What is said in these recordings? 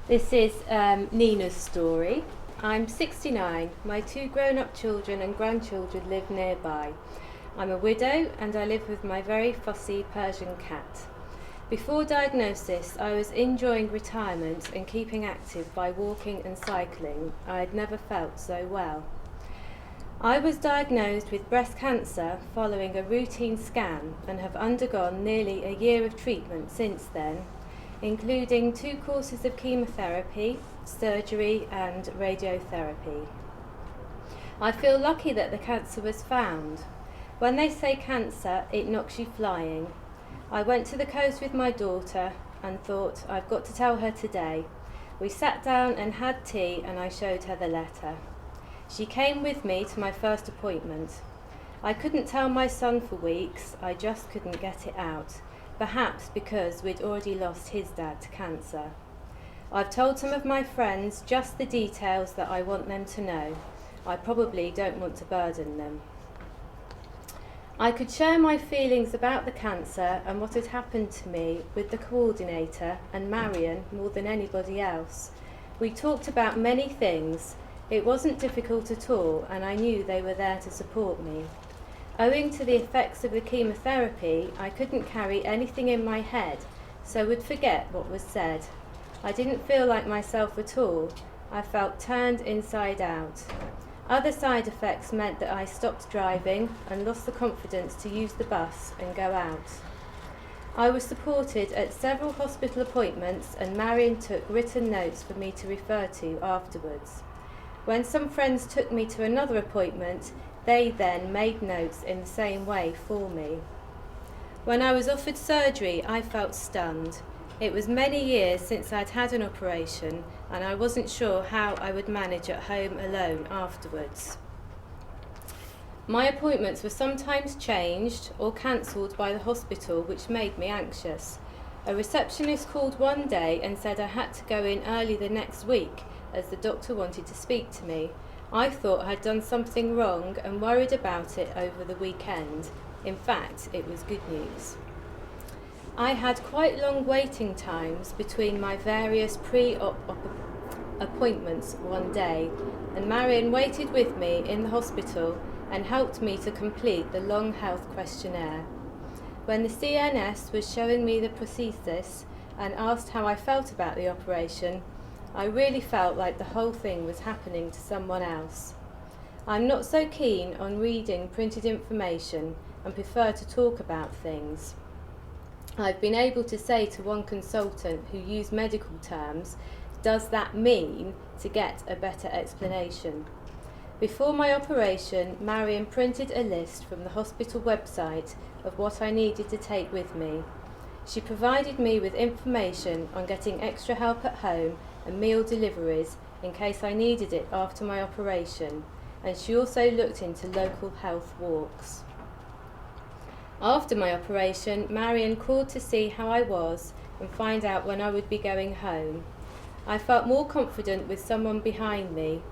This is Nina's story. I'm 69. My 2 grown-up children and grandchildren live nearby. I'm a widow and I live with my very fussy Persian cat. Before diagnosis, I was enjoying retirement and keeping active by walking and cycling. I had never felt so well. I was diagnosed with breast cancer following a routine scan and have undergone nearly a year of treatment since then, including 2 courses of chemotherapy, surgery and radiotherapy. I feel lucky that the cancer was found. When they say cancer, it knocks you flying. I went to the coast with my daughter and thought, I've got to tell her today. We sat down and had tea and I showed her the letter. She came with me to my first appointment. I couldn't tell my son for weeks, I just couldn't get it out. Perhaps because we'd already lost his dad to cancer. I've told some of my friends just the details that I want them to know. I probably don't want to burden them. I could share my feelings about the cancer and what had happened to me with the coordinator and Marion more than anybody else. We talked about many things. It wasn't difficult at all, and I knew they were there to support me. Owing to the effects of the chemotherapy, I couldn't carry anything in my head, so would forget what was said. I didn't feel like myself at all. I felt turned inside out. Other side effects meant that I stopped driving and lost the confidence to use the bus and go out. I was supported at several hospital appointments and Marion took written notes for me to refer to afterwards. When some friends took me to another appointment, they then made notes in the same way for me. When I was offered surgery, I felt stunned. It was many years since I'd had an operation, and I wasn't sure how I would manage at home alone afterwards. My appointments were sometimes changed or cancelled by the hospital, which made me anxious. A receptionist called one day and said I had to go in early the next week, as the doctor wanted to speak to me. I thought I'd done something wrong and worried about it over the weekend. In fact, it was good news. I had quite long waiting times between my various pre-op appointments one day, and Marion waited with me in the hospital and helped me to complete the long health questionnaire. When the CNS was showing me the prosthesis and asked how I felt about the operation, I really felt like the whole thing was happening to someone else. I'm not so keen on reading printed information and prefer to talk about things. I've been able to say to one consultant who used medical terms, "Does that mean?" to get a better explanation. Before my operation, Marion printed a list from the hospital website of what I needed to take with me. She provided me with information on getting extra help at home and meal deliveries in case I needed it after my operation, and she also looked into local health walks. After my operation, Marion called to see how I was and find out when I would be going home. I felt more confident with someone behind me.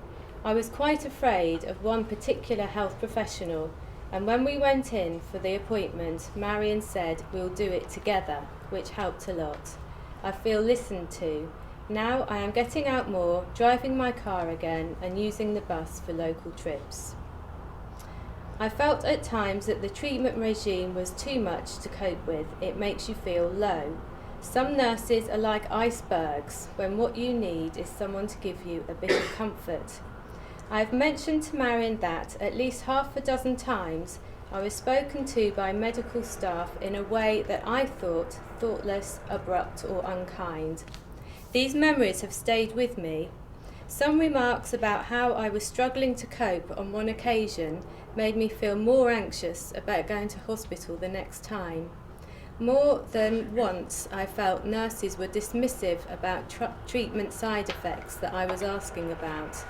I was quite afraid of one particular health professional, and when we went in for the appointment, Marion said we'll do it together, which helped a lot. I feel listened to. Now I am getting out more, driving my car again and using the bus for local trips. I felt at times that the treatment regime was too much to cope with. It makes you feel low. Some nurses are like icebergs when what you need is someone to give you a bit of comfort. I have mentioned to Marion that at least half a dozen times I was spoken to by medical staff in a way that I thought thoughtless, abrupt or unkind. These memories have stayed with me. Some remarks about how I was struggling to cope on one occasion made me feel more anxious about going to hospital the next time. More than once I felt nurses were dismissive about treatment side effects that I was asking about.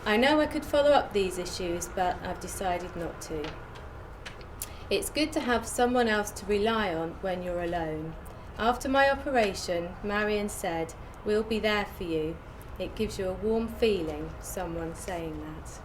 I know I could follow up these issues, but I've decided not to. It's good to have someone else to rely on when you're alone. After my operation, Marion said, "We'll be there for you." It gives you a warm feeling, someone saying that.